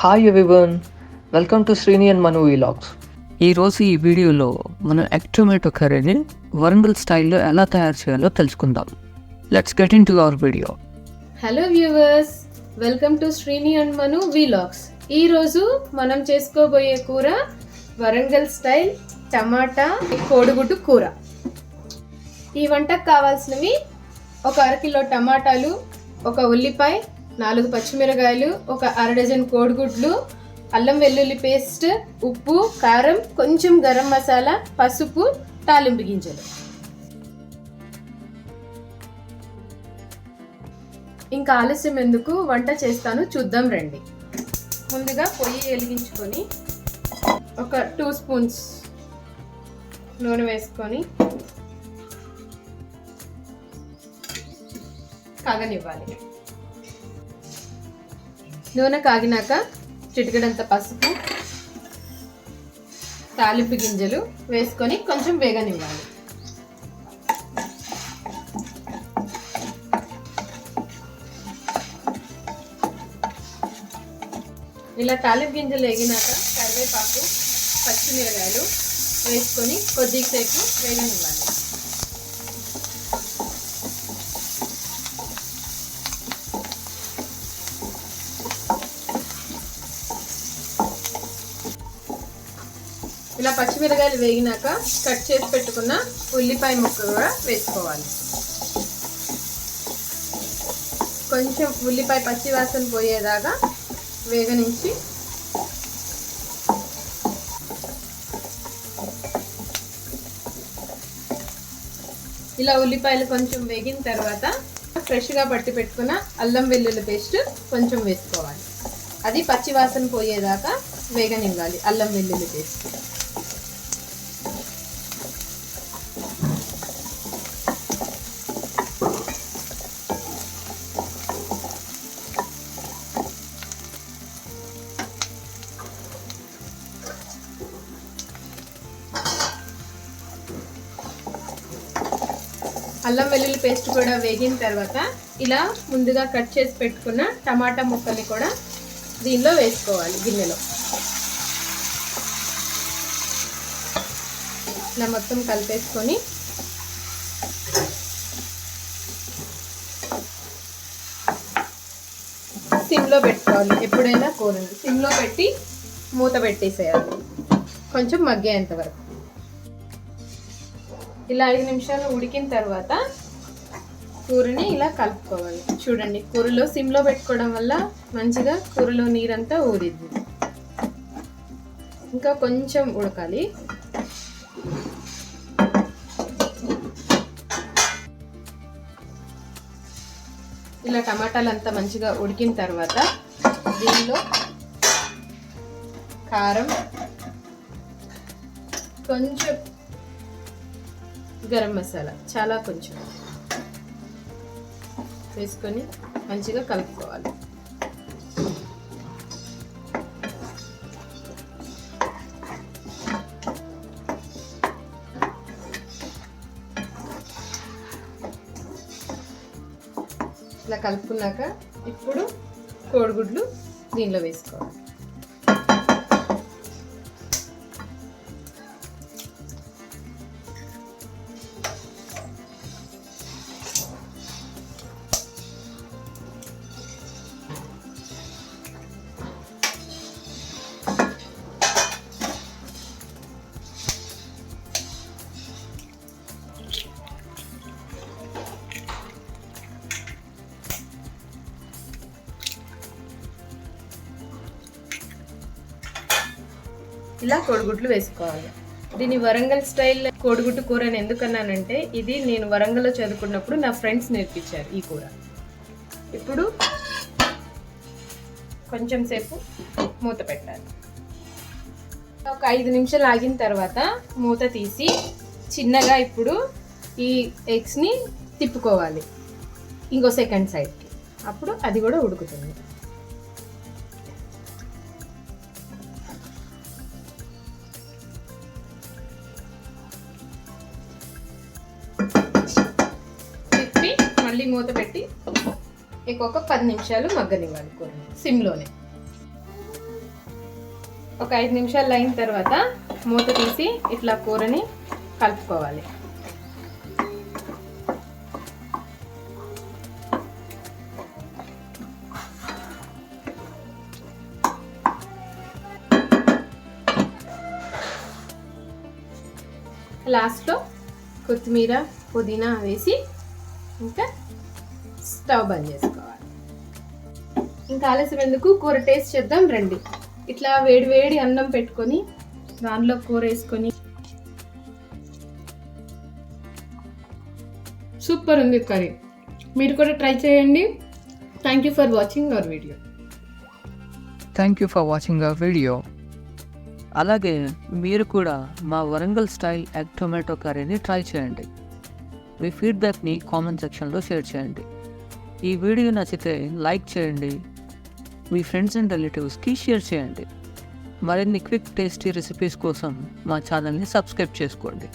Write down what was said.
Hi everyone, welcome to Srini and Manu vlogs. ఈరోజు ఈ వీడియోలో మనం ఎగ్ టొమాటో కర్రీని వరంగల్ స్టైల్లో ఎలా తయారు చేయాలో తెలుసుకుందాం. Let's get in to our video. Hello viewers, welcome to Srini and Manu vlogs. ఈరోజు మనం చేసుకోబోయే కూర వరంగల్ స్టైల్ టమాటా కోడిగుడ్డు కూర. ఈ వంటకు కావాల్సినవి ఒక అరకిలో టమాటాలు, ఒక ఉల్లిపాయ, 4 పచ్చిమిరకాయలు, ఒక అరడజన్ కోడిగుడ్లు, అల్లం వెల్లుల్లి పేస్ట్, ఉప్పు, కారం, కొంచెం గరం మసాలా, పసుపు, తాలింపు గింజలు. ఇంకా ఆలస్యం ఎందుకు, వంట చేస్తాను, చూద్దాం రండి. ముందుగా పొయ్యి వెలిగించుకొని ఒక 2 స్పూన్స్ నూనె వేసుకొని కాగనివ్వాలి. నూనె కాగినాక చిటికెడంత పసుపు, తాలింపు గింజలు వేసుకొని కొంచెం వేగనివ్వాలి. ఇలా తాలింపు గింజలు వేగినాక కరివేపాకు, పచ్చిమిరకాయలు వేసుకొని కొద్దిసేపు వేగనివ్వాలి. ఇలా పచ్చిమిరకాయలు వేగినాక కట్ చేసి పెట్టుకున్న ఉల్లిపాయ ముక్క కూడా వేసుకోవాలి. కొంచెం ఉల్లిపాయ పచ్చి వాసన పోయేదాకా వేగనించి ఇలా ఉల్లిపాయలు కొంచెం వేగిన తర్వాత ఫ్రెష్గా పట్టి పెట్టుకున్న అల్లం వెల్లుల్లి పేస్ట్ కొంచెం వేసుకోవాలి. అది పచ్చి వాసన పోయేదాకా వేగనివ్వాలి. అల్లం వెల్లుల్లి పేస్ట్ అల్లం వెల్లుల్లి పేస్ట్ కూడా వేగిన తర్వాత ఇలా ముందుగా కట్ చేసి పెట్టుకున్న టమాటా ముక్కల్ని కూడా దీనిలో వేసుకోవాలి. గిన్నెలో ఇలా మొత్తం కలిపేసుకొని సిమ్లో పెట్టుకోవాలి. ఎప్పుడైనా కూరని సిమ్లో పెట్టి మూత పెట్టేసేయాలి కొంచెం మగ్గేంత వరకు. ఇలా 5 నిమిషాలు ఉడికిన తర్వాత కూరని ఇలా కలుపుకోవాలి. చూడండి, కూరలో సిమ్లో పెట్టుకోవడం వల్ల మంచిగా కూరలో నీరంతా ఊరిద్ది. ఇంకా కొంచెం ఉడకాలి. ఇలా టమాటాలు అంతా మంచిగా ఉడికిన తర్వాత దీనిలో కారం, కొంచెం గరం మసాలా, చాలా కొంచెం వేసుకొని మంచిగా కలుపుకోవాలి. ఇలా కలుపుకున్నాక ఇప్పుడు కోడిగుడ్లు దీనిలో వేసుకోవాలి. ఇలా కోడిగుడ్లు వేసుకోవాలి. దీన్ని వరంగల్ స్టైల్ కోడిగుడ్డు కూర అని ఎందుకన్నానంటే, ఇది నేను వరంగల్లో చదువుకున్నప్పుడు నా ఫ్రెండ్స్ నేర్పించారు ఈ కూర. ఇప్పుడు కొంచెం సేపు మూత పెట్టాలి. ఒక 5 నిమిషాలు ఆగిన తర్వాత మూత తీసి చిన్నగా ఇప్పుడు ఈ ఎగ్స్ని తిప్పుకోవాలి ఇంకో సెకండ్ సైడ్కి. అప్పుడు అది కూడా ఉడుకుతుంది. తిప్పి మళ్ళీ మూత పెట్టి ఇంకొక 10 నిమిషాలు మగ్గనివ్వాలి కూరని సిమ్లోనే. ఒక 5 నిమిషాలు అయిన తర్వాత మూత తీసి ఇట్లా కూరని కలుపుకోవాలి. లాస్ట్లో కొత్తిమీర పుదీనా వేసి ఇంకా స్టవ్ బంద్ చేసుకోవాలి. ఇంకా ఆలస్యం ఎందుకు, కూర టేస్ట్ చేద్దాం రండి. ఇట్లా వేడి వేడి అన్నం పెట్టుకొని దానిలో కూర వేసుకొని సూపర్ ఉంది కర్రీ. మీరు కూడా ట్రై చేయండి. Thank you for watching our video. Thank you for watching our video. అలాగే మీరు కూడా మా వరంగల్ స్టైల్ ఎగ్ టొమాటో కర్రీని ట్రై చేయండి. మీ ఫీడ్బ్యాక్ని కామెంట్ సెక్షన్లో షేర్ చేయండి. ఈ వీడియో నచ్చితే లైక్ చేయండి, మీ ఫ్రెండ్స్ అండ్ రిలేటివ్స్కి షేర్ చేయండి. మరిన్ని క్విక్ టేస్టీ రెసిపీస్ కోసం మా ఛానల్ని సబ్స్క్రైబ్ చేసుకోండి.